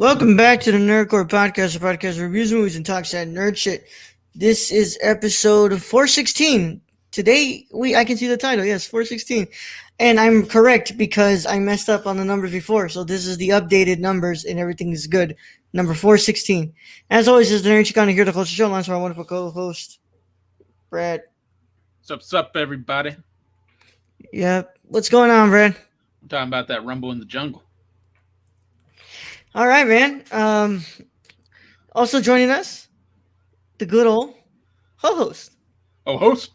Welcome back to the Nerdcore Podcast, a podcast that reviews movies and talks that nerd shit. This is episode 416. Today, I can see the title, yes, 416. And I'm correct because I messed up on the numbers before, so this is the updated numbers and everything is good. Number 416. As always, this is the Nerd Chicana here, the culture show. Lance, our wonderful co-host, Brad. What's up, everybody? Yep. What's going on, Brad? I'm talking about that Rumble in the Jungle. All right, man. Also joining us, the good old co-host. Oh, host?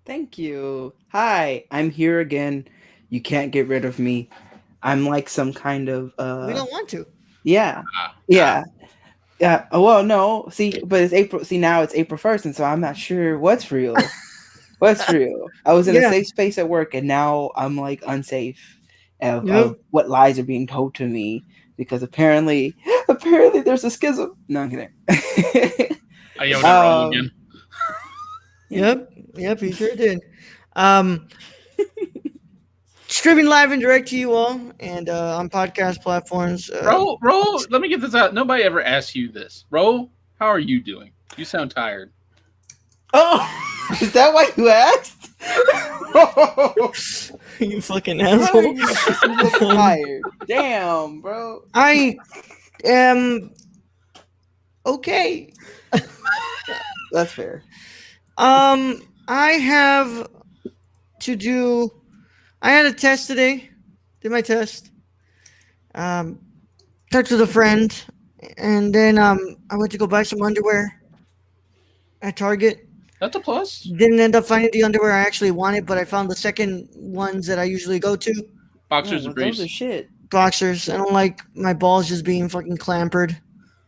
Thank you. Hi, I'm here again. You can't get rid of me. I'm like some kind of We don't want to. Yeah. Yeah. Well, no. See, but it's April. See, now it's April 1st, and so I'm not sure what's real. What's real? I was in a safe space at work, and now I'm like unsafe of what lies are being told to me because apparently there's a schism. No, I'm kidding. I yelled at Rumble again. Yep, he sure did. Streaming live and direct to you all, and on podcast platforms. Ro, let me get this out. Nobody ever asked you this. Ro, how are you doing? You sound tired. Oh, is that why you asked? You fucking asshole. You look tired. Damn, bro. I am okay. That's fair. I have to do. I had a test today. Did my test. Talked with a friend, and then I went to go buy some underwear at Target. That's a plus. Didn't end up finding the underwear I actually wanted, but I found the second ones that I usually go to. Boxers and briefs. Those are shit. Boxers. I don't like my balls just being fucking clampered.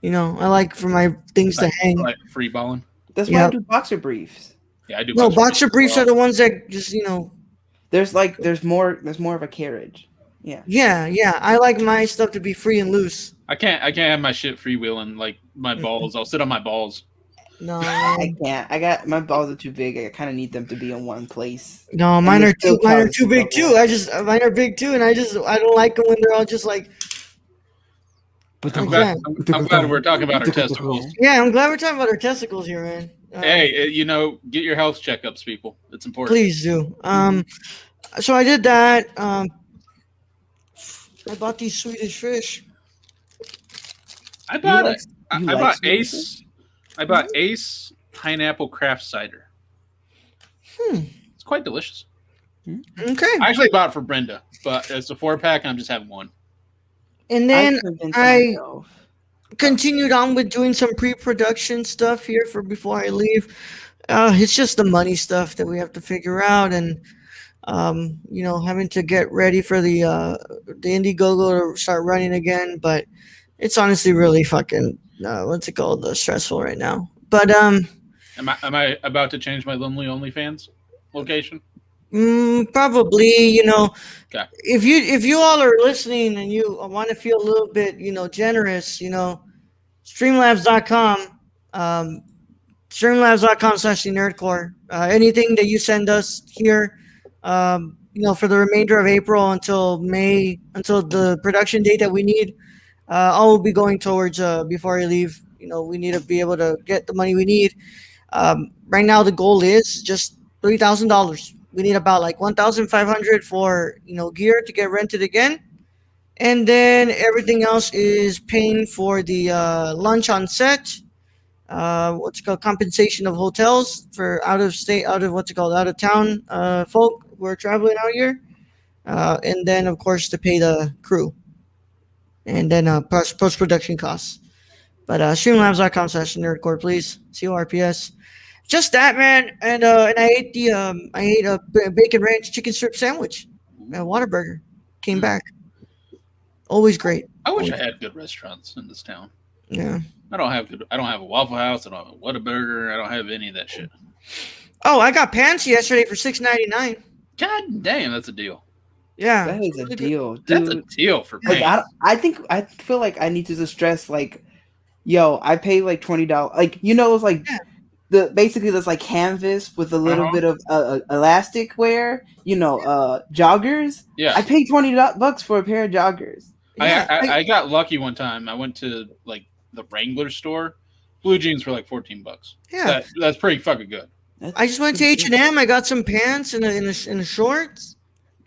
You know, I like for my things to hang. Like free balling. That's why I do boxer briefs. Yeah, I do. No, boxer briefs are the ones that just, There's more of a carriage. Yeah. Yeah. I like my stuff to be free and loose. I can't have my shit freewheeling like my balls. I'll sit on my balls. No, I can't. My balls are too big. I kind of need them to be in one place. No, mine are too big too. Mine are big too, and I don't like them when they're all just like. I'm glad we're talking about our testicles. Yeah, I'm glad we're talking about our testicles here, man. Hey, get your health checkups, people. It's important. Please do. So I did that. I bought these Swedish fish. I bought Ace. I bought Ace pineapple craft cider. It's quite delicious. Okay. I actually bought it for Brenda, but it's a 4-pack, and I'm just having one. And then I continued on with doing some pre-production stuff here for before I leave. It's just the money stuff that we have to figure out, and having to get ready for the Indiegogo to start running again. But it's honestly really fucking stressful right now. But am I about to change my Lonely OnlyFans location? Probably, Okay. If you all are listening and you want to feel a little bit, generous, streamlabs.com, streamlabs.com/nerdcore. Anything that you send us here, for the remainder of April until May, until the production date that we need, all will be going towards before I leave. We need to be able to get the money we need. Right now, the goal is just $3,000. We need about like $1,500 for gear to get rented again, and then everything else is paying for the lunch on set. Compensation of hotels for out of town folk who are traveling out here, and then of course to pay the crew, and then post production costs. But streamlabs.com/nerdcore, please. CORPS. Just that, man, and I ate a bacon ranch chicken strip sandwich at Whataburger. Came back. Always great. I wish I had good restaurants in this town. Yeah. I don't have a Waffle House. I don't have a Whataburger. I don't have any of that shit. Oh, I got pants yesterday for $6.99. God damn, that's a deal. Yeah, that is a deal, dude. That's a deal for pants. I feel like I need to stress I pay like $20. It's like. Yeah. Basically there's like canvas with a little bit of elastic wear, joggers. Yeah. I paid $20 for a pair of joggers. Yeah, I got lucky one time. I went to like the Wrangler store. Blue jeans for like $14. yeah. That's pretty fucking good. I That's just went to pretty H good. and M. I got some pants and a shorts,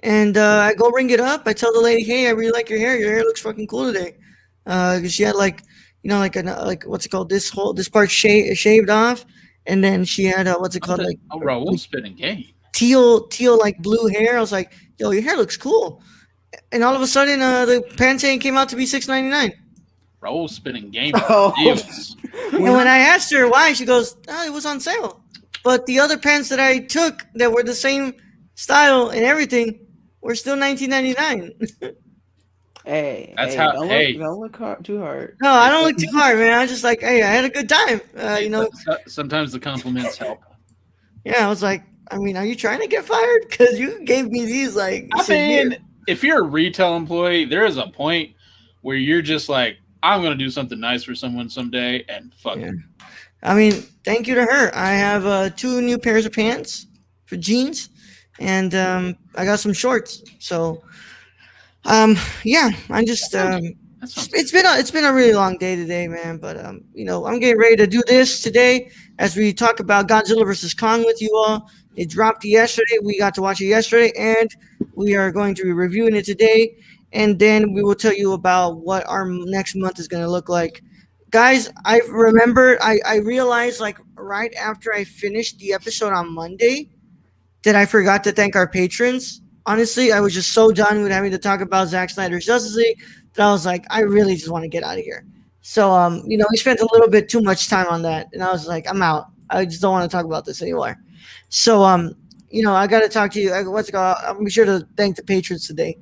and I go ring it up. I tell the lady, "Hey, I really like your hair. Your hair looks fucking cool today." 'Cause she had like, like what's it called? This part shaved off, and then she had what's it called? Like Oh, Raul spitting game. teal like blue hair. I was like, "Yo, your hair looks cool." And all of a sudden, the Pantene came out to be $6.99. Raul spitting game with Oh. deals. And when I asked her why, she goes, "Oh, it was on sale." But the other pants that I took that were the same style and everything were still $19.99. Hey, That's hey, how- don't hey. look too hard. No, I don't look too hard, man. I was just like, hey, I had a good time. Sometimes the compliments help. Yeah, I was like, I mean, are you trying to get fired? Because you gave me these like. I severe- mean, if you're a retail employee, there is a point where you're just like, I'm gonna do something nice for someone someday, and fuck Yeah. it. I mean, thank you to her. I have 2 new pairs of pants for jeans, and I got some shorts. So, yeah, I just That sounds it's been a really long day today, man. But I'm getting ready to do this today as we talk about Godzilla versus Kong with you all. It dropped yesterday. We got to watch it yesterday, and we are going to be reviewing it today. And then we will tell you about what our next month is going to look like. Guys, I realized like right after I finished the episode on Monday that I forgot to thank our patrons. Honestly, I was just so done with having to talk about Zack Snyder's Justice League that I was like, I really just want to get out of here. So, we spent a little bit too much time on that, and I was like, I'm out. I just don't want to talk about this anymore. So, I got to talk to you. What's it called? I'll be sure to thank the patrons today.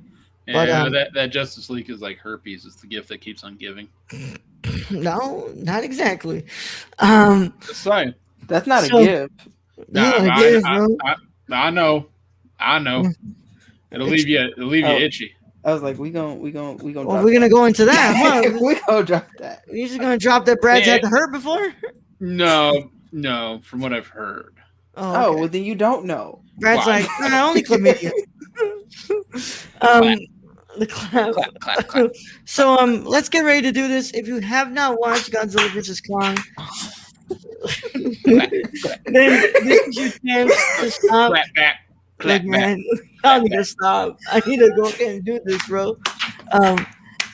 But, Yeah, that Justice League is like herpes. It's the gift that keeps on giving. No, not exactly. Just saying. That's not So- a gift. Nah, Yeah, I, it is, I, bro. I know. It'll leave you Oh. itchy. I was like, we gon' Well, drop we're gonna go into that, huh? we gonna drop that. You're just gonna drop that Brad's had the hurt before? No, from what I've heard. Oh, Oh, okay. well then you don't know. Brad's Why? like, nah, only chlamydia. The clap. Clap, clap, clap. So let's get ready to do this. If you have not watched Godzilla vs Kong, then this is your chance to stop. Clap back. Clap Like, back. man, I need to stop. I need to go ahead and do this, bro.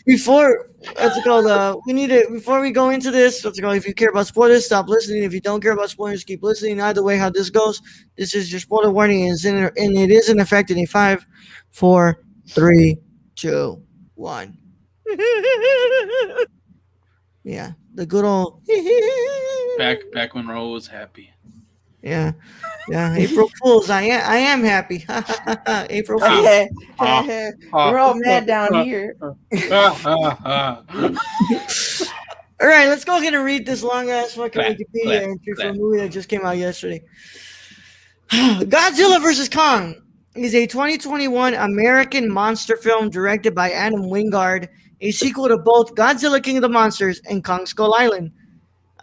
Before what's it called? We need to before we go into this. What's it called? If you care about spoilers, stop listening. If you don't care about spoilers, keep listening. Either way, how this goes, this is your spoiler warning, and it is in effect in a 5, 4, 3, 2, 1. Yeah, the good old. Back when Raul was happy. Yeah, yeah. April Fools. I am happy. April Fools. We're all mad down here. Ah. All right, let's go ahead and read this long ass fucking Clap, Wikipedia clap, entry for a clap. movie that just came out yesterday. Godzilla vs. Kong is a 2021 American monster film directed by Adam Wingard, a sequel to both Godzilla King of the Monsters and Kong Skull Island.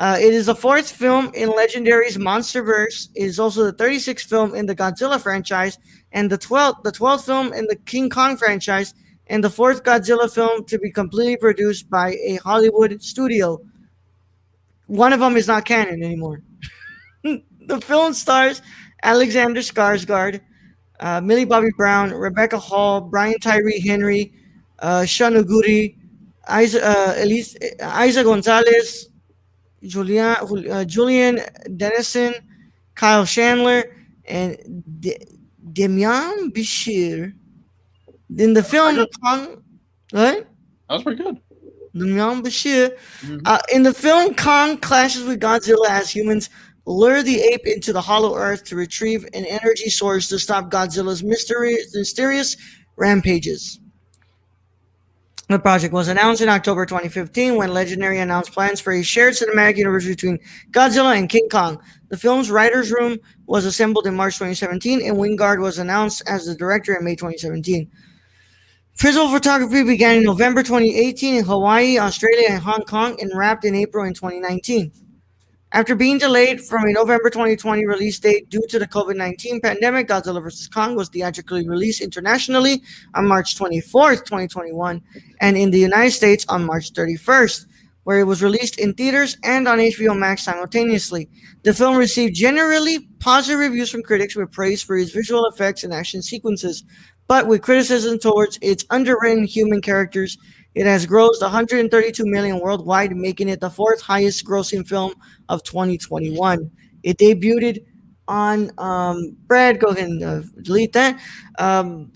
It is the 4th film in Legendary's MonsterVerse. It is also the 36th film in the Godzilla franchise and the 12th film in the King Kong franchise, and the 4th Godzilla film to be completely produced by a Hollywood studio. One of them is not canon anymore. The film stars Alexander Skarsgård, Millie Bobby Brown, Rebecca Hall, Brian Tyree Henry, Sean Uguri, Isa Gonzalez, Julian Dennison, Kyle Chandler, and Demian Bashir. In the film, Kong, what? That was pretty good. Demian Bashir. Mhm. In the film, Kong clashes with Godzilla as humans lure the ape into the Hollow Earth to retrieve an energy source to stop Godzilla's mysterious rampages. The project was announced in October 2015 when Legendary announced plans for a shared cinematic universe between Godzilla and King Kong. The film's writer's room was assembled in March 2017, and Wingard was announced as the director in May 2017. Principal photography began in November 2018 in Hawaii, Australia, and Hong Kong, and wrapped in April in 2019. After being delayed from a November 2020 release date due to the COVID-19 pandemic, Godzilla vs. Kong was theatrically released internationally on March 24th, 2021, and in the United States on March 31st, where it was released in theaters and on HBO Max simultaneously. The film received generally positive reviews from critics with praise for its visual effects and action sequences, but with criticism towards its underwritten human characters. It has grossed 132 million worldwide, making it the fourth highest grossing film of 2021. It debuted on Brad. Go ahead and delete that.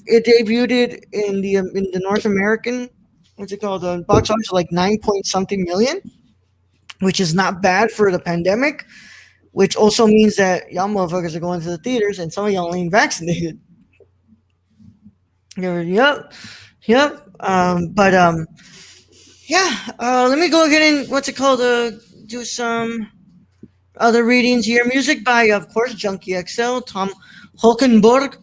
It debuted in the North American, what's it called, box office, like 9 point something million, which is not bad for the pandemic. Which also means that y'all motherfuckers are going to the theaters, and some of y'all ain't vaccinated. Yep, yep. Yeah. Let me go ahead and what's it called? Do some other readings here. Music by, of course, Junkie XL, Tom Hulkenborg.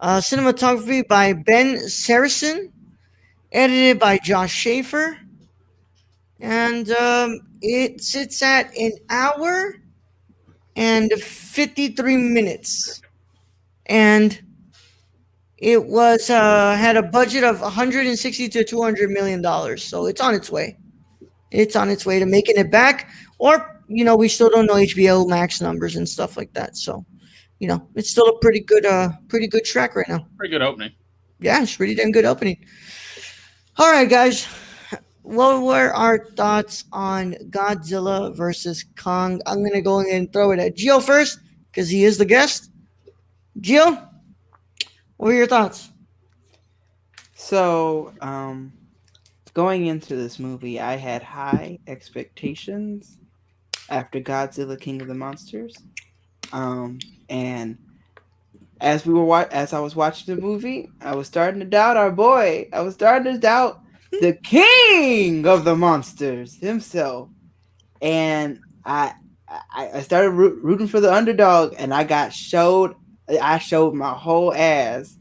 Cinematography by Ben Saracen. Edited by Josh Schaefer. And it sits at an hour and 53 minutes. And it was had a budget of 160 to 200 million dollars. So it's on its way. It's on its way to making it back. Or we still don't know HBO Max numbers and stuff like that. So it's still a pretty good track right now. Pretty good opening. Yeah, it's pretty damn good opening. All right, guys. What were our thoughts on Godzilla versus Kong? I'm gonna go ahead and throw it at Gio first because he is the guest. Gio, what were your thoughts? So, going into this movie, I had high expectations after Godzilla King of the Monsters. And as I was watching the movie, I was starting to doubt our boy. I was starting to doubt the king of the monsters himself. And I started rooting for the underdog, and I showed my whole ass.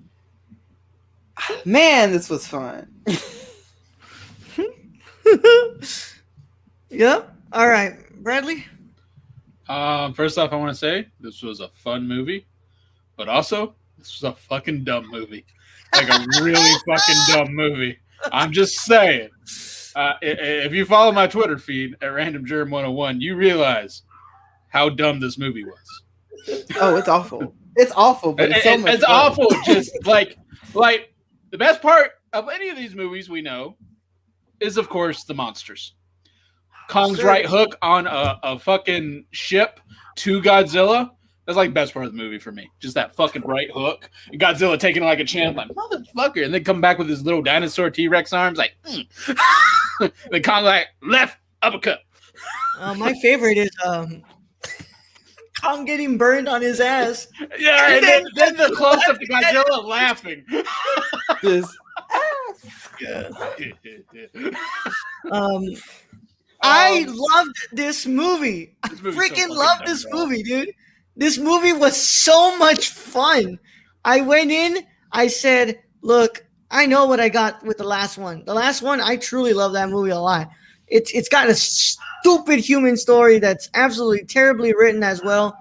Man, this was fun. Yep. All right, Bradley. First off, I want to say this was a fun movie, but also this was a fucking dumb movie, like a really fucking dumb movie. I'm just saying. If you follow my Twitter feed at RandomGerm101, you realize how dumb this movie was. Oh, it's awful. It's awful, but it's so much it's fun. awful. Just like the best part of any of these movies we know is, of course, the monsters. Kong's right hook on a fucking ship to Godzilla. That's like the best part of the movie for me. Just that fucking right hook. And Godzilla taking like a champ, like, motherfucker. And then come back with his little dinosaur T-Rex arms, like, then Kong like, left uppercut. My favorite is Kong getting burned on his ass. Yeah, and then the close-up to Godzilla laughing. Just, I loved this movie. I freaking loved this movie, dude. This movie was so much fun. I went in, I said, look, I know what I got with the last one. The last one, I truly love that movie a lot. It's got a stupid human story that's absolutely terribly written as well.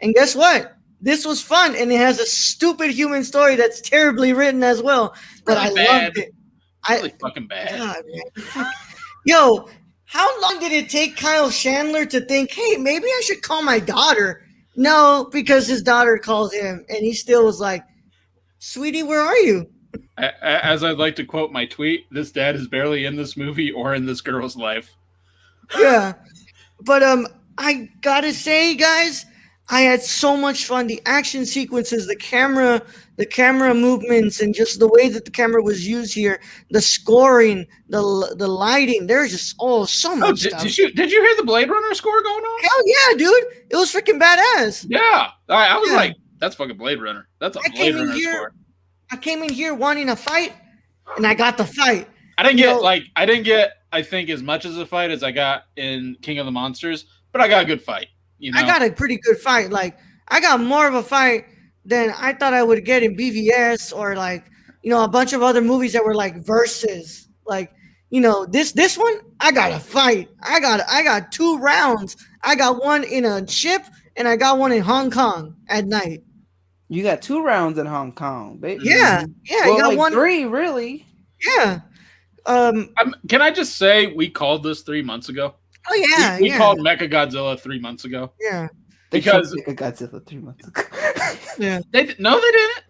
And guess what? This was fun, and it has a stupid human story that's terribly written as well. But I loved it. It's really fucking bad. God, man. Yo, how long did it take Kyle Chandler to think, hey, maybe I should call my daughter? No, because his daughter called him, and he still was like, sweetie, where are you? As I'd like to quote my tweet, this dad is barely in this movie or in this girl's life. Yeah. But I gotta say, guys, I had so much fun. The action sequences, the camera movements, and just the way that the camera was used here, the scoring, the lighting. There's just so much stuff. Did you hear the Blade Runner score going on? Hell yeah, dude! It was freaking badass. Yeah, I was like, that's fucking Blade Runner. That's a Blade Runner score. I came in here wanting a fight, and I got the fight. I didn't get I think as much as a fight as I got in King of the Monsters, but I got a good fight. I got a pretty good fight. Like, I got more of a fight than I thought I would get in BVS or a bunch of other movies that were like versus. Like, this one, I got a fight. I got 2 rounds. I got one in a ship, and I got one in Hong Kong at night. You got 2 rounds in Hong Kong, babe. Yeah, Mhm. yeah, I Well, got like one. 3, really. Yeah. Can I just say we called this 3 months ago? Oh yeah, We yeah, called Mecha Godzilla 3 months ago yeah, They because showed Godzilla 3 months ago. yeah. they didn't.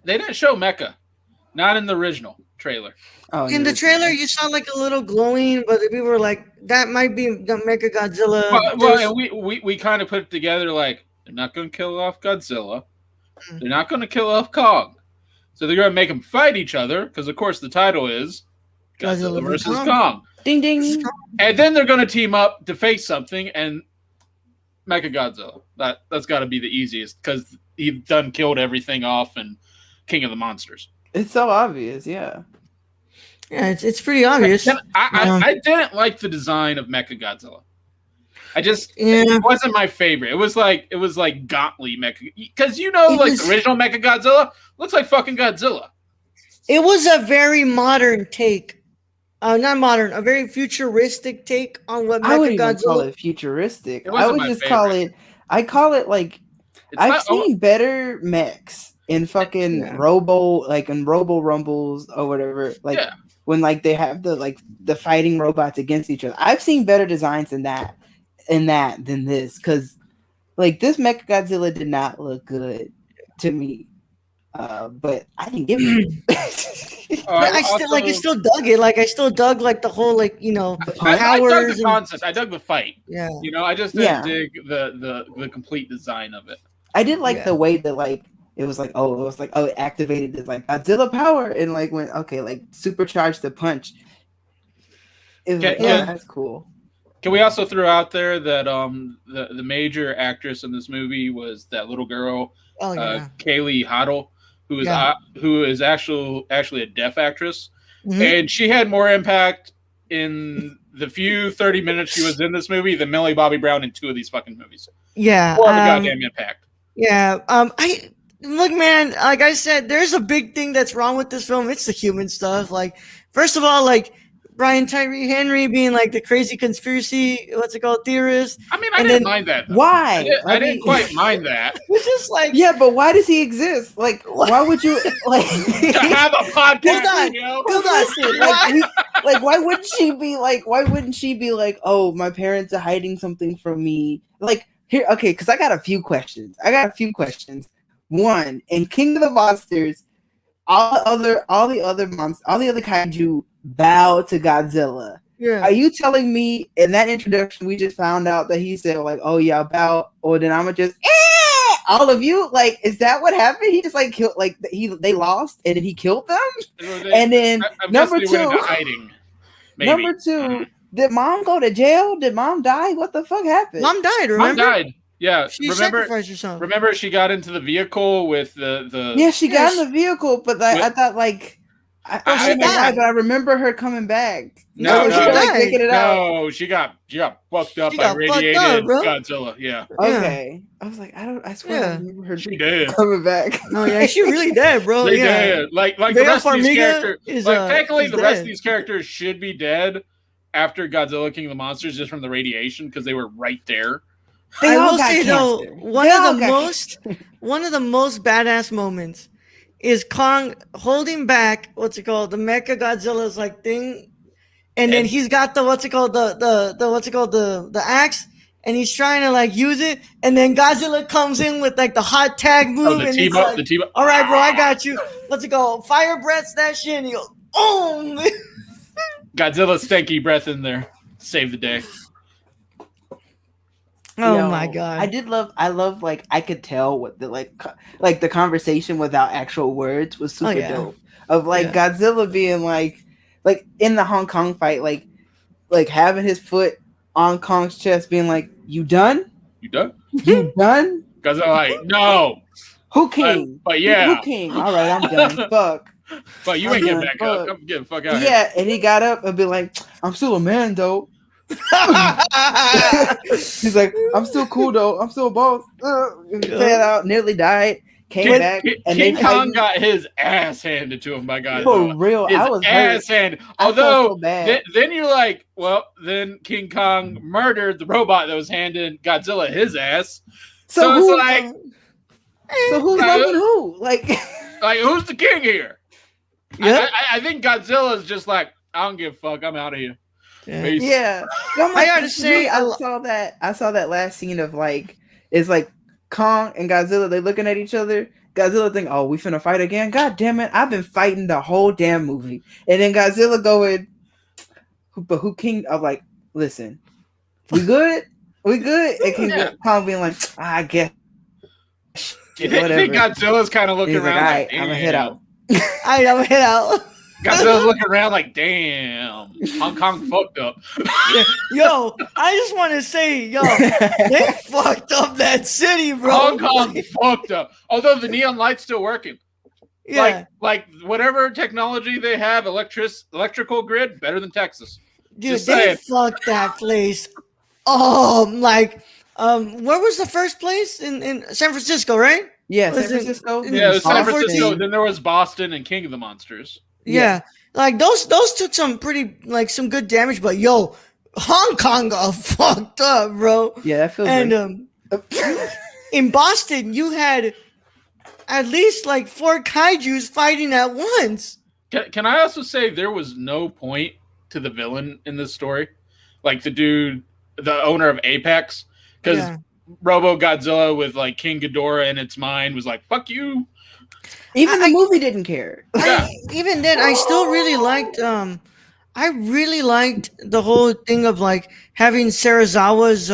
They didn't show Mecha, not in the original trailer. Oh, In the trailer, you saw like a little glowing, but the people were like, "That might be Mecha Godzilla." And we kind of put it together like they're not going to kill off Godzilla, they're not going to kill off Kong, so they're going to make them fight each other because of course the title is Godzilla versus Kong. Ding ding. And then they're going to team up to face something and Mecha Godzilla. That's got to be the easiest because he done killed everything off and King of the Monsters. It's so obvious, yeah. Yeah, it's pretty obvious. I didn't like the design of Mecha Godzilla. Yeah. It wasn't my favorite. It was like gauntly Mecha, because the original Mecha Godzilla looks like fucking Godzilla. It was a very modern take. Not modern, a very futuristic take on what I wouldn't Mecha even call Godzilla. it futuristic. It I wasn't would my just favorite. call it like It's I've not- seen better mechs in fucking Yeah. in Robo Rumbles or whatever. Like Yeah. when like they have the fighting robots against each other. I've seen better designs than than this, because like this Mecha Godzilla did not look good to me. But I didn't give it. I still dug it. Like I still dug like the whole I dug powers the concept. I dug the fight. yeah. I just didn't dig the complete design of it. I did like the way that it activated this like Godzilla power and like went supercharged the punch. It was that's cool. Can we also throw out there that the major actress in this movie was that little girl, Oh yeah. Kaylee Hoddle, who is actually a deaf actress, Mhm. and she had more impact in the few 30 minutes she was in this movie than Millie Bobby Brown in 2 of these fucking movies. Yeah. More of a goddamn impact. Yeah. I look, man. Like I said, there's a big thing that's wrong with this film. It's the human stuff. Like, first of all, like Brian Tyree Henry being like the crazy conspiracy, theorist. I mean, I didn't mind that. Though. Why? I didn't quite mind that. It's just like, yeah, but why does he exist? Like, why would you like to have a podcast? Hold on. Like, why wouldn't she be like? Why wouldn't she be like? Oh, my parents are hiding something from me. Like here, okay, because I got a few questions. One, in King of the Monsters, all the other kaiju bow to Godzilla. Yeah. Are you telling me in that introduction we just found out that he said like, oh yeah, bow, or then I'ma just all of you? Like, is that what happened? He just like killed they lost and then he killed them? And then number 2, went into hiding. Maybe. Number 2, did mom go to jail? Did mom die? What the fuck happened? Mom died. Remember? Mom died. Yeah, She sacrificed herself. Remember, she got into the vehicle with the. Yeah, she got in the vehicle, but I thought like. she died. But I remember her coming back. No, she died. Taking it out. No, she got fucked up She by got fucked radiated up, bro. Godzilla. Yeah, Okay, I was like, I swear I remember her she did. coming back. No, yeah, she really dead, bro. They Yeah. did. Like the Bale rest of these Farmiga characters. is, Technically, is the rest dead. of these characters should be dead after Godzilla King of the Monsters, just from the radiation, because they were right there. They I all will got say though, cancer. one of the most badass moments is Kong holding back the Mecha Godzilla's like thing, and then he's got the axe, and he's trying to like use it, and then Godzilla comes in with like the hot tag move, and it's like, T-Bone. all right, bro, I got you. Fire breaths that shit, and he goes, oh. Godzilla stanky breath in there. Save the day. Oh my god! I love like I could tell what the like the conversation without actual words was super dope. Of like Godzilla being like in the Hong Kong fight, like having his foot on Kong's chest, being like, "You done? You done? You done?" Godzilla like, no. Who king? But yeah. Who king? All right, I'm done. Fuck. But you ain't getting back up. Come get the fuck out. Yeah, and he got up and be like, "I'm still a man, though." He's like, I'm still cool though. I'm still a boss. Fell out, nearly died. came back and they King Kong fighting got his ass handed to him by for Godzilla. real. His I was hurt. ass handed. I felt Although so bad. then you're like, well, then King Kong murdered the robot that was handing Godzilla his ass. So it's who? like, So who's loving who? Like who's the king here? Yep. I think Godzilla's just like, I don't give a fuck. I'm out of here. Peace. Yeah. I gotta say, I saw that last scene of like it's like Kong and Godzilla, they looking at each other. Godzilla think, oh, we finna fight again. God damn it. I've been fighting the whole damn movie. And then Godzilla going, but who King I'm like, listen, we good? We good? And Kong being like, I guess You think Godzilla's kind of looking He's around like, all like, right, I'm gonna head out. I know, hit out. Godzilla's looking around like, damn, Hong Kong fucked up. Yo, I just want to say, yo, they fucked up that city, bro. Hong Kong fucked up. Although the neon light's still working. Yeah, Like whatever technology they have, electrical grid, better than Texas. dude, Just they saying. fucked that place. Where was the first place in San Francisco, right? Yeah, Was San it- Francisco. Yeah, it was San Boston. Francisco. Then there was Boston and King of the Monsters. Yeah. Like those took some pretty some good damage, but yo, Hong Kong got fucked up, bro. Yeah, that feels And in Boston, you had at least like 4 kaijus fighting at once. Can I also say there was no point to the villain in this story? Like the dude, the owner of Apex, because Robo Godzilla with like King Ghidorah in its mind was like, fuck you. Even the movie didn't care. Even then, I still really liked. I really liked the whole thing of like having Sarazawa's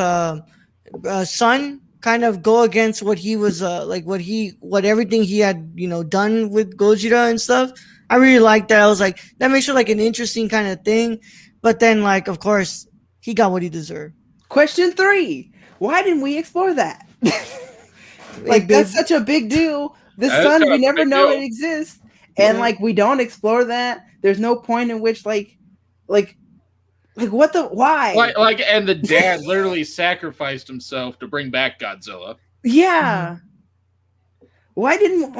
son kind of go against what he was what everything he had done with Gojira and stuff. I really liked that. I was like, that makes it like an interesting kind of thing. But then, like, of course, he got what he deserved. Question 3: why didn't we explore that? That's such a big deal. The sun, we never know it exists, and like we don't explore that. There's no point in which like what the why? And the dad literally sacrificed himself to bring back Godzilla. Yeah. Why didn't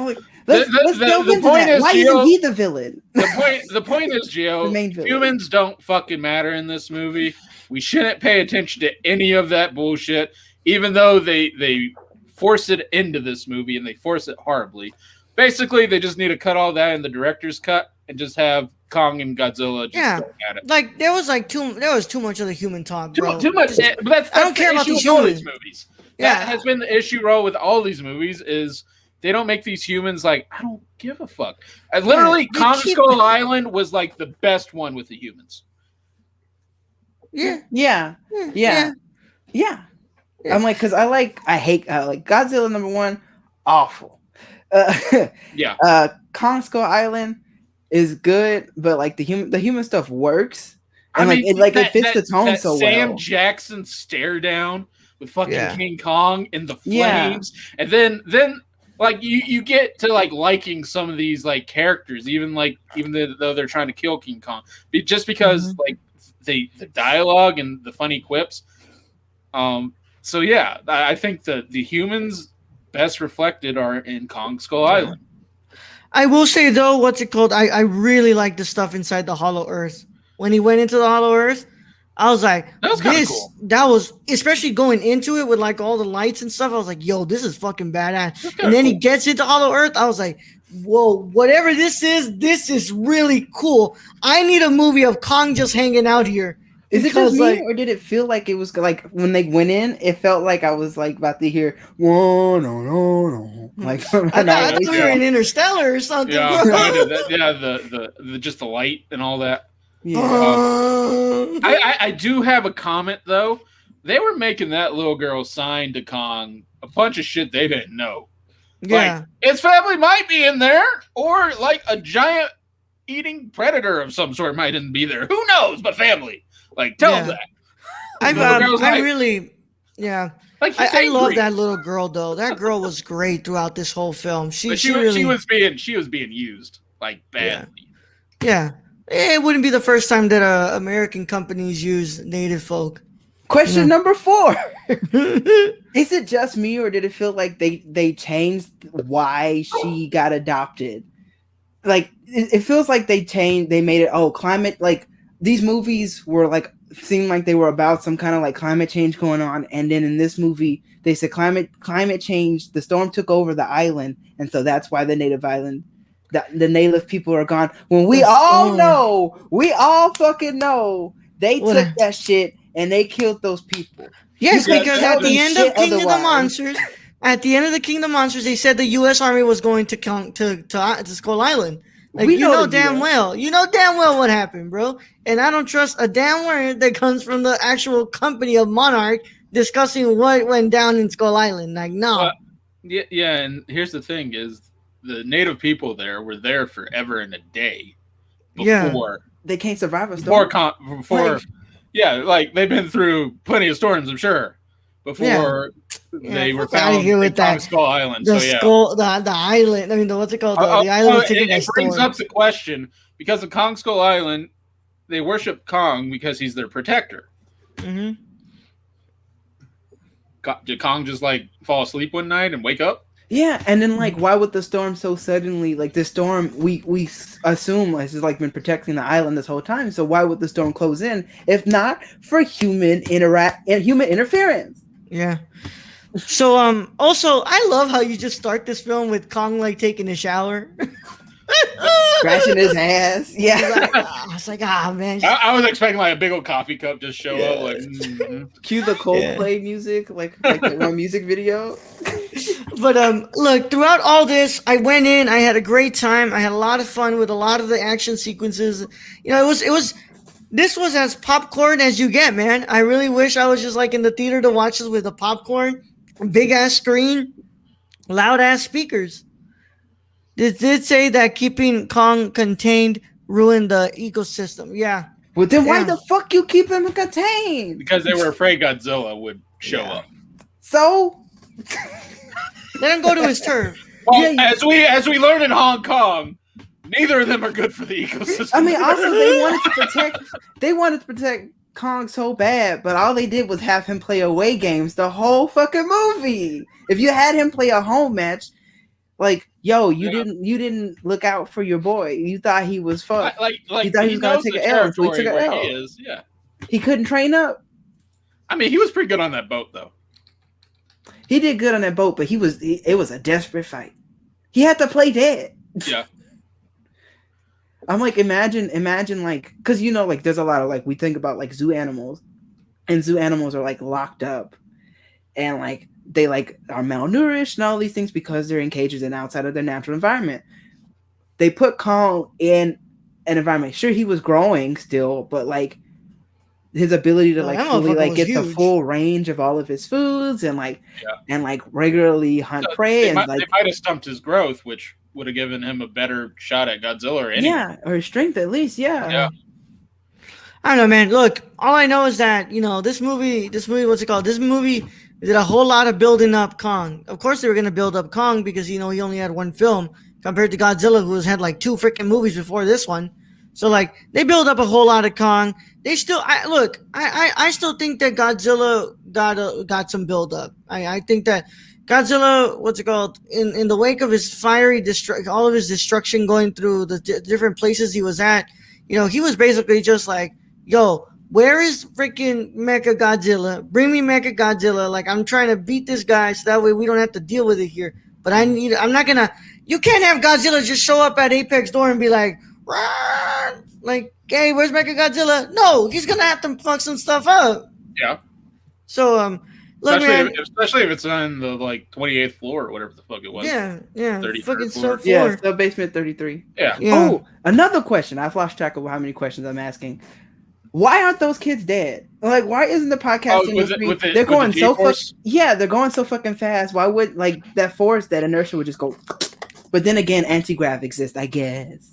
let's delve into that? Why isn't he the villain? The point is, Gio, humans don't fucking matter in this movie. We shouldn't pay attention to any of that bullshit, even though they force it into this movie and they force it horribly. Basically, they just need to cut all that in the director's cut and just have Kong and Godzilla just going at it. Like there was too much of the human talk, bro. Too much. But that's I don't care about these humans. Movies. Yeah, that has been the issue, Ro, with all these movies is they don't make these humans like, I don't give a fuck. Literally, Kong Skull Island was like the best one with the humans. Yeah. I'm like, because I hate Godzilla #1, awful. Kong Skull Island is good, but like the human stuff works, and it fits the tone so well. Sam Jackson stare down with fucking King Kong in the flames, and then like you get to like liking some of these like characters, even though they're trying to kill King Kong, just because like the dialogue and the funny quips. So yeah, I think the humans best reflected are in Kong Skull Island. I will say though, what's it called? I really like the stuff inside the Hollow Earth. When he went into the Hollow Earth, I was like, that was kind of cool. That was, especially going into it with like all the lights and stuff. I was like, yo, this is fucking badass. And then he gets into Hollow Earth. I was like, whoa, whatever this is really cool. I need a movie of Kong just hanging out here. Is it just me, or did it feel like it was like when they went in? It felt like I was like about to hear whoa, no. Like I thought we were in Interstellar or something. Yeah, bro. the just the light and all that. Yeah. I do have a comment though. They were making that little girl sign to Kong a bunch of shit they didn't know. Yeah, like, his family might be in there, or like a giant eating predator of some sort might even be there. Who knows? But family. Like, tell them that. I love that little girl though. That girl was great throughout this whole film. She was being used like badly. Yeah. It wouldn't be the first time that American companies use native folk. Question number 4. Is it just me, or did it feel like they changed why she got adopted? Like it feels like they made it climate, like these movies were like seemed like they were about some kind of like climate change going on, and then in this movie they said climate change, the storm took over the island, and so that's why the native people are gone, when we all fucking know they took What? that shit and they killed those people. Yes, Yeah, because tell at the me end shit of King of the otherwise. Monsters, they said the U.S. Army was going to Skull Island. Like, We you know the damn US. well, what happened, bro. And I don't trust a damn word that comes from the actual company of Monarch discussing what went down in Skull Island. Like, no. Well, yeah, and here's the thing: is the native people there were there forever and a day Yeah. before They can't survive a storm. before yeah, like they've been through plenty of storms, I'm sure, before they were fuck outta found here in with that. Kong Skull Island. The So yeah, skull, the island. I mean, what's it called? The island was taken by it brings up storms. the question, because of Kong Skull Island, they worship Kong because he's their protector. Hmm. Did Kong just like fall asleep one night and wake up? Yeah, and then like, why would the storm so suddenly, like the storm, we assume has like been protecting the island this whole time. So why would the storm close in if not for human interference? Yeah. So also I love how you just start this film with Kong like taking a shower. Scratching his ass. Yeah. I was like, man. I was expecting like a big old coffee cup just show up, like. Cue the Coldplay music, like the one music video. But look, throughout all this, I went in. I had a great time. I had a lot of fun with a lot of the action sequences. You know, this was as popcorn as you get, man. I really wish I was just like in the theater to watch this with a popcorn, big ass screen, loud ass speakers. It did say that keeping Kong contained ruined the ecosystem. Yeah. Well, then why Yeah. the fuck you keep him contained? Because they were afraid Godzilla would show up. So Let him go to his turf. Well, as we learned in Hong Kong, neither of them are good for the ecosystem. I mean, also they wanted to protect Kong so bad, but all they did was have him play away games the whole fucking movie. If you had him play a home match, like, yo, you didn't look out for your boy. You thought he was fucked. Like you thought he was gonna take an L, so he took an L. He is, yeah. He couldn't train up. I mean, he was pretty good on that boat, though. He did good on that boat, but it was a desperate fight. He had to play dead. Yeah. I'm like, imagine like, because you know, like there's a lot of like, we think about like zoo animals, and zoo animals are like locked up, and like they like are malnourished and all these things because they're in cages and outside of their natural environment. They put Kong in an environment. Sure, he was growing still, but like his ability to like fully like get the full range of all of his foods and like and like regularly hunt prey and like they might have stumped his growth, which would have given him a better shot at Godzilla or anything. Yeah, or his strength at least. Yeah. I don't know, man. Look, all I know is that, you know, this movie, what's it called? This movie did a whole lot of building up Kong. Of course, they were going to build up Kong because, you know, he only had one film compared to Godzilla, who has had like 2 freaking movies before this one. So, like, they build up a whole lot of Kong. They still, I still think that Godzilla got some build up. I think that Godzilla, what's it called? In the wake of his fiery all of his destruction going through the different places he was at, you know, he was basically just like, yo, where is freaking Mecha Godzilla? Bring me Mecha Godzilla. Like, I'm trying to beat this guy so that way we don't have to deal with it here. But you can't have Godzilla just show up at Apex door and be like, "Rawr!" Like, hey, where's Mecha Godzilla? No, he's gonna have to fuck some stuff up. Yeah. So, look, especially if it's on the like 28th floor or whatever the fuck it was. Yeah, 33rd fucking floor. Yeah, sub basement 33. Yeah. Oh, another question. I've lost track of how many questions I'm asking. Why aren't those kids dead? Like, why isn't the podcast industry? They're going so fast. Yeah, they're going so fucking fast. Why would like that force, that inertia would just go? But then again, anti-grav exists, I guess.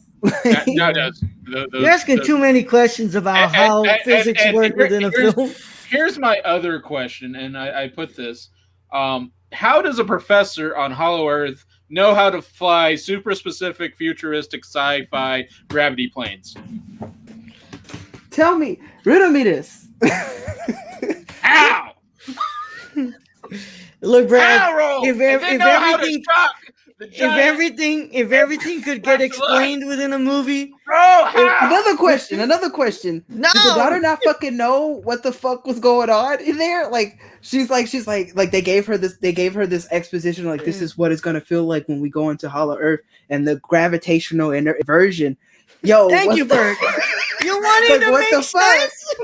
No, it does. You're asking too many questions about how physics work within a film. Here's my other question, and I put this: how does a professor on Hollow Earth know how to fly super specific, futuristic, sci-fi gravity planes? Tell me, riddle me this. How? Look, Brad. Harold, If and then if know how to everything shock the giant. if everything could get Back to life. explained within a movie, Bro, if, how? Another question. no, Did the daughter not fucking know what the fuck was going on in there? Like she's like they gave her this exposition, like this is what it's gonna feel like when we go into Hollow Earth and the gravitational inversion. Yo, thank you, Burke. You want it like, to what make the fuck? sense?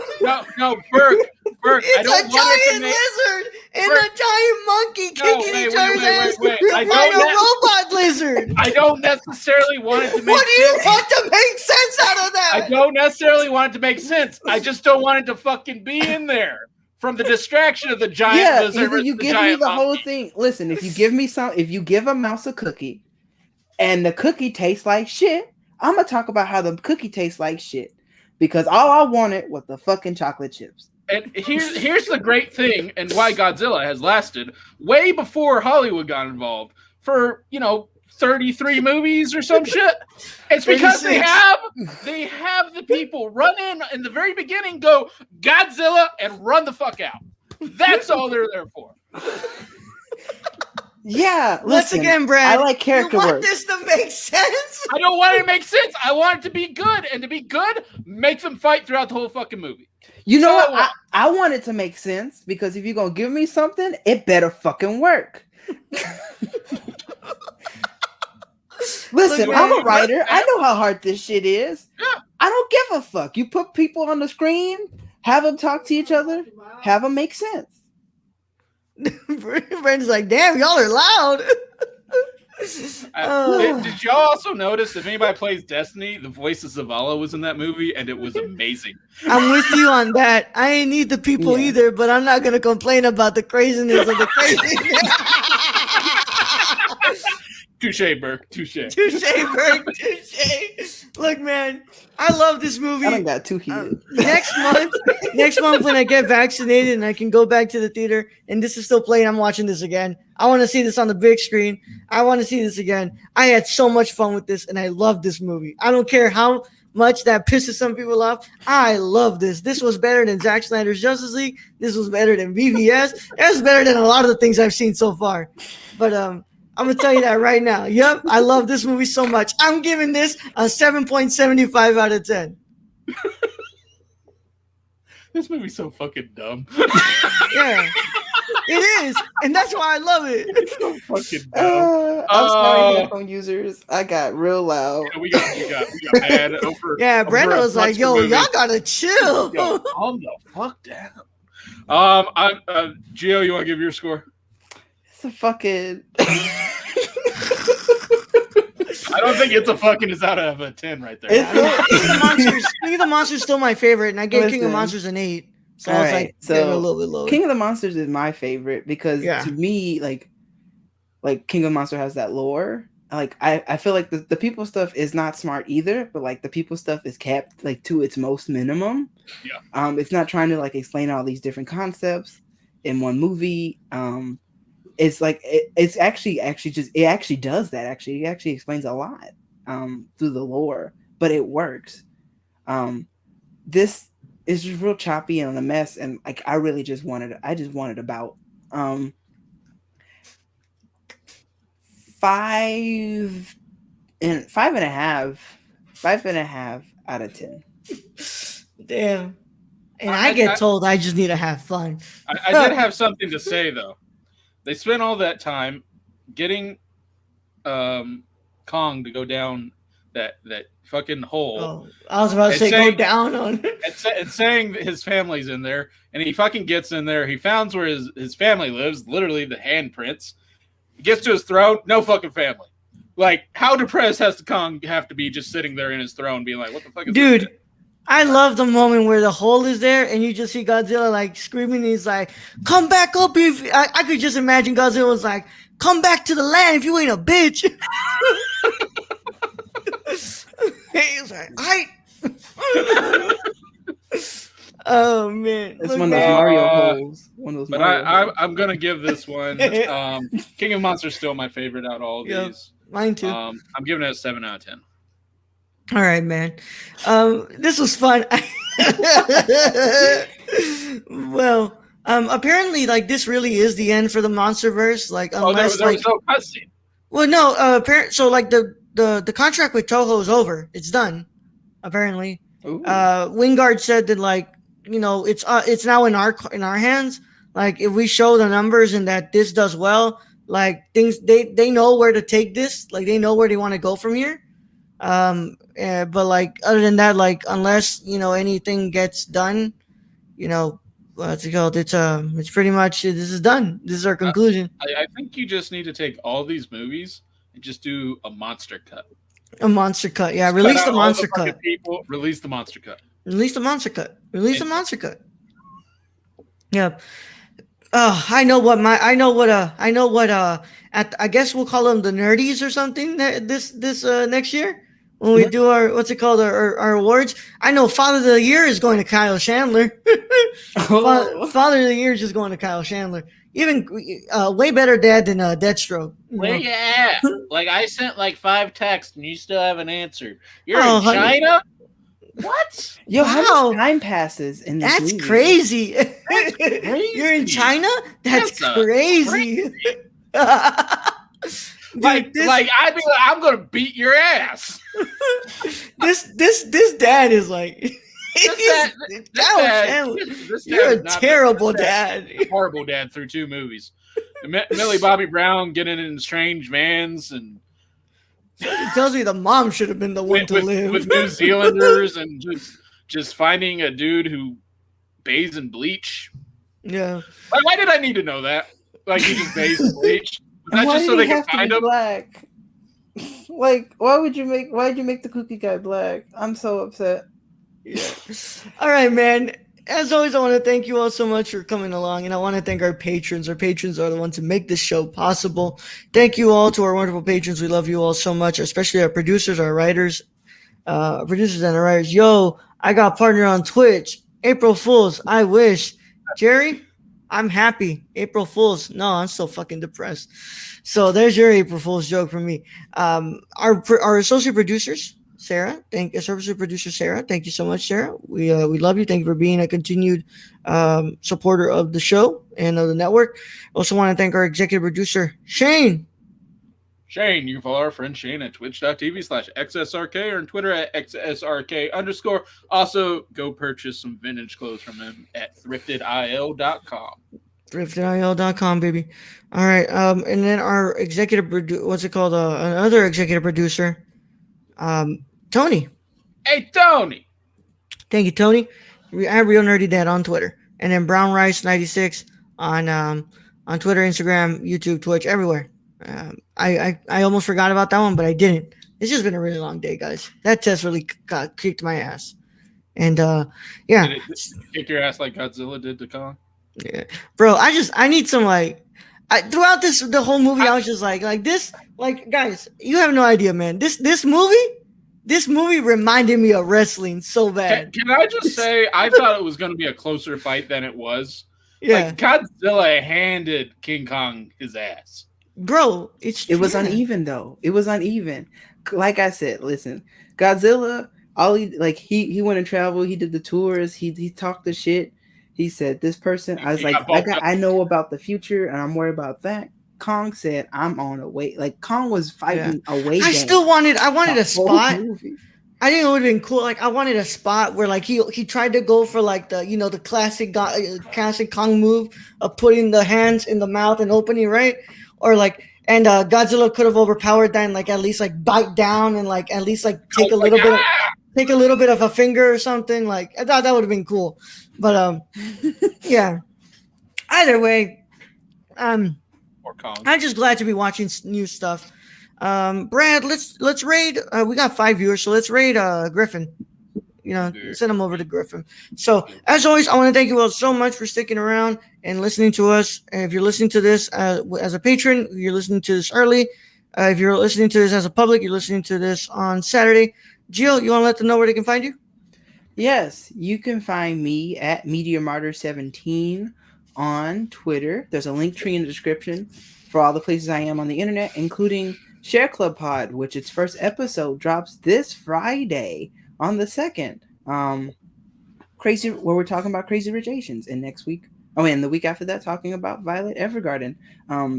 No, Burke, I It's don't a want it to giant make. lizard and Burke. a giant monkey No, kicking wait, each wait, other's wait, ass wait, wait. I by don't a robot lizard. I don't necessarily want it to make What do you sense. want to make sense out of that? I don't necessarily want it to make sense. I just don't want it to fucking be in there from the distraction of the giant lizard. Either versus you the give me giant the whole monkey. thing. Listen, if you give a mouse a cookie, and the cookie tastes like shit, I'm gonna talk about how the cookie tastes like shit. Because all I wanted was the fucking chocolate chips. And here's the great thing, and why Godzilla has lasted way before Hollywood got involved for 33 movies or some shit. It's because they 36. have the people run in the very beginning, go Godzilla, and run the fuck out. That's all they're there for. Yeah, Once listen, again, Brad, I like character you want work. this to make sense? I don't want it to make sense. I want it to be good, and to be good, make them fight throughout the whole fucking movie. You know So what? I want it to make sense because if you're gonna give me something, it better fucking work. Listen, Look, I'm a man, writer. I know how hard this shit is. Yeah. I don't give a fuck. You put people on the screen, have them talk to each other, have them make sense. Brandon's like, damn, y'all are loud. Did y'all also notice if anybody plays Destiny, the voice of Zavala was in that movie, and it was amazing. I'm with you on that. I ain't need the people Yeah. either, but I'm not gonna complain about the craziness of the craziness. Touche, Burke. Touche. Touche, Burke. Touche. Look, man, I love this movie. I done got too heated. Next month when I get vaccinated and I can go back to the theater and this is still playing, I'm watching this again. I want to see this on the big screen. I want to see this again. I had so much fun with this and I love this movie. I don't care how much that pisses some people off. I love this. This was better than Zack Snyder's Justice League. This was better than BVS. It was better than a lot of the things I've seen so far. But I'm gonna tell you that right now. Yep, I love this movie so much. I'm giving this a 7.75 out of 10. This movie's so fucking dumb. Yeah, it is, and that's why I love it. It's so fucking dumb. I'm sorry, headphone users. I got real loud. Yeah, we got mad over. Yeah, over Brandon a was like, bunch of "Yo, movies. y'all gotta chill." Yo, calm the fuck down. Gio, you want to give your score? It's a fucking. I don't think it's a fucking is out of a 10 right there. It's King of the Monsters is still my favorite, and I gave King of Listen. Monsters an 8. So I All was right, like, getting a so little bit lower. King of the Monsters is my favorite because Yeah. to me, like King of the Monster has that lore. Like I feel like the people stuff is not smart either, but like the people stuff is kept like to its most minimum. Yeah. It's not trying to like explain all these different concepts in one movie. It's like it's actually just it actually does that. Actually, it actually explains a lot through the lore, but it works. This is just real choppy and a mess, and like I just wanted about 5.5 out of 10. Damn. And I get told I just need to have fun. I did have something to say though. They spent all that time getting Kong to go down that fucking hole. Oh, I was about to say go down on it. And saying that his family's in there, and he fucking gets in there. He finds where his family lives, literally the handprints. He gets to his throne, no fucking family. Like, how depressed has the Kong have to be just sitting there in his throne being like, what the fuck is this Dude, shit? I love the moment where the hole is there and you just see Godzilla like screaming. He's like, come back up. I could just imagine Godzilla was like, come back to the land if you ain't a bitch. He was like, oh, man. It's Look, one of those man. Mario holes. One of those But Mario holes. I'm going to give this one. King of Monsters still my favorite out of all of Yep, these. mine too. I'm giving it a 7 out of 10. All right, man. This was fun. Well, Apparently, like this really is the end for the MonsterVerse. Like, Oh, unless there was like, no cutscene. well, no, so like the contract with Toho is over. It's done. Apparently, Ooh. Wingard said that like it's now in our hands. Like if we show the numbers and that this does well, like things they know where to take this. Like they know where they want to go from here. But like other than that, like unless anything gets done, you know, what's it called? It's pretty much this is done. This is our Uh, conclusion. I think you just need to take all these movies and just do a monster cut. A monster cut, yeah. Just cut Release the out all the monster fucking cut. people. Release the monster cut. Release the monster cut. Release the And monster cut. Yeah. I know what at I guess we'll call them the nerdies or something this next year when we Yeah. do our what's it called our awards. I know Father of the Year is going to Kyle Chandler. Oh. Father of the Year is just going to Kyle Chandler. Even way better dad than Deathstroke. where you at? Like I sent like 5 texts and you still haven't answered. You're Oh, in honey. China? What? Yo, how Wow. much time passes in this That's movie? crazy. crazy. You're in China? That's That's crazy. Dude, Like, this, like I'd be like, I'm gonna beat your ass. this dad is like Dad- Chandler, this dad you're is a not- terrible this dad. horrible dad through 2 movies. Millie Bobby Brown getting in strange vans and It tells me the mom should have been the one with, to with, live. with New Zealanders and just finding a dude who bathes in bleach. Yeah. Like, why did I need to know that? Like he just bathes in bleach. Was And that why just did so they he could have to find be him? black? Like, why'd you make the cookie guy black? I'm so upset. Yeah. All right, man. As always, I want to thank you all so much for coming along, and I want to thank our patrons. Our patrons are the ones who make this show possible. Thank you all to our wonderful patrons. We love you all so much, especially our producers, our writers, producers and our writers. Yo, I got partner on Twitch. April Fools. I wish. Jerry, I'm happy. April Fools. No, I'm so fucking depressed. So there's your April Fool's joke from me. Our associate producers, Sarah, associate producer Sarah. Thank you so much, Sarah. We love you. Thank you for being a continued supporter of the show and of the network. Also want to thank our executive producer Shane. Shane, you can follow our friend Shane at twitch.tv/XSRK or on Twitter at XSRK_. Also, go purchase some vintage clothes from him at thriftedil.com. thriftedil.com, baby. All right. And then our what's it called? Another executive producer, Tony. Hey, Tony! Thank you, Tony. I have Real Nerdy Dad on Twitter. And then Brown Rice 96 on Twitter, Instagram, YouTube, Twitch, everywhere. I almost forgot about that one, but I didn't. It's just been a really long day, guys. That test really kicked my ass. And yeah. Did it kick your ass like Godzilla did to Kong? Yeah. Bro, I need some throughout the whole movie I was just like this, like guys, you have no idea, man. This movie reminded me of wrestling so bad. Can I just say, I thought it was going to be a closer fight than it was. Yeah. Like, Godzilla handed King Kong his ass. Bro, it was uneven though. It was uneven. Like I said, listen, Godzilla, he went and traveled, he did the tours, he talked the shit. He said, this person, I was like, I know about the future and I'm worried about that. Kong said, I'm on a wait. Like Kong was fighting away. I wanted a spot. I think it would have been cool. Like I wanted a spot where like he tried to go for like the classic Kong move of putting the hands in the mouth and opening, right? Or like and Godzilla could have overpowered that and like at least like bite down and like at least like take a little bit of a finger or something. Like I thought that would have been cool. But yeah. Either way, I'm just glad to be watching new stuff. Brad, let's raid. We got 5 viewers, so let's raid Griffin. Send them over to Griffin. So as always, I want to thank you all so much for sticking around and listening to us. And if you're listening to this as a patron, you're listening to this early. If you're listening to this as a public, you're listening to this on Saturday. Jill, you want to let them know where they can find you? Yes, you can find me at MediaMartyr17 on Twitter. There's a link tree in the description for all the places I am on the internet, including Share Club Pod, which its first episode drops this Friday on the 2nd. Where we're talking about Crazy Rich Asians, and next week Oh, and the week after that, talking about Violet Evergarden.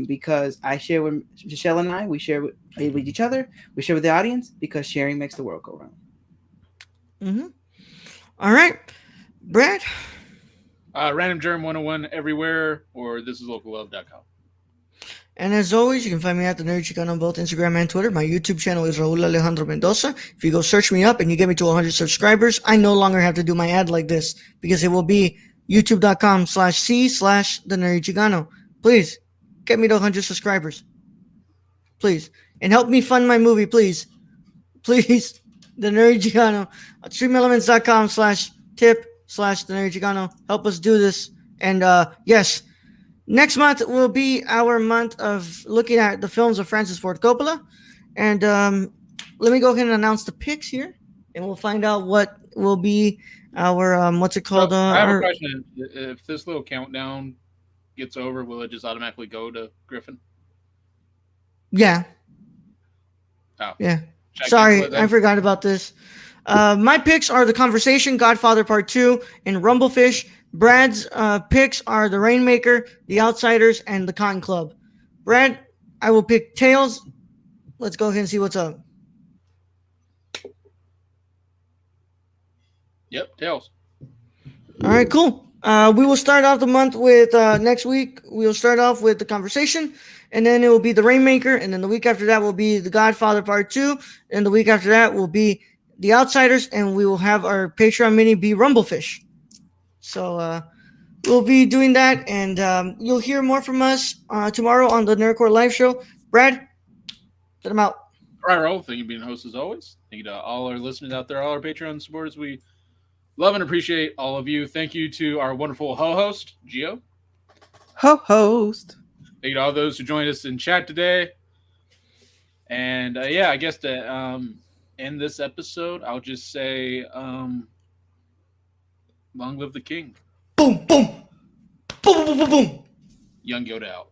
Because I share with Michelle and I, we share with each other, we share with the audience because sharing makes the world go round. Mm-hmm. All right, Brad. Random Germ 101 everywhere, or thisislocallove.com. And as always, you can find me at the Nerd Chicano on both Instagram and Twitter. My YouTube channel is Raul Alejandro Mendoza. If you go search me up and you get me to 100 subscribers, I no longer have to do my ad like this because it will be youtube.com/c/the Nerd Chicano. Please get me to 100 subscribers. Please. And help me fund my movie, please. Please. The Nerd Chicano. Streamelements.com/tip/the Nerd Chicano. Help us do this. And yes, next month will be our month of looking at the films of Francis Ford Coppola. And let me go ahead and announce the picks here. And we'll find out what will be our, what's it So called? I have a Our, question. If this little countdown gets over, will it just automatically go to Griffin? yeah. Oh, Yeah. should I cancel it Sorry, I then? forgot about this. My picks are The Conversation, Godfather Part 2, and Rumblefish. Brad's picks are The Rainmaker, The Outsiders, and The Cotton Club. Brad, I will pick Tails. Let's go ahead and see what's up. Yep, Tails. All right, cool. We will start off the month with next week. We will start off with The Conversation, and then it will be The Rainmaker, and then the week after that will be The Godfather Part 2, and the week after that will be The Outsiders, and we will have our Patreon mini be Rumblefish. So we'll be doing that, and you'll hear more from us tomorrow on the Nerdcore Live Show. Brad, let them out. All right, Roll. Thank you for being host as always. Thank you to all our listeners out there, all our Patreon supporters. We love and appreciate all of you. Thank you to our wonderful host, Gio. Host. Thank you to all those who joined us in chat today. And yeah, I guess to end this episode, I'll just say, long live the king. Boom, boom, boom, boom, boom, boom. Young Yoda out.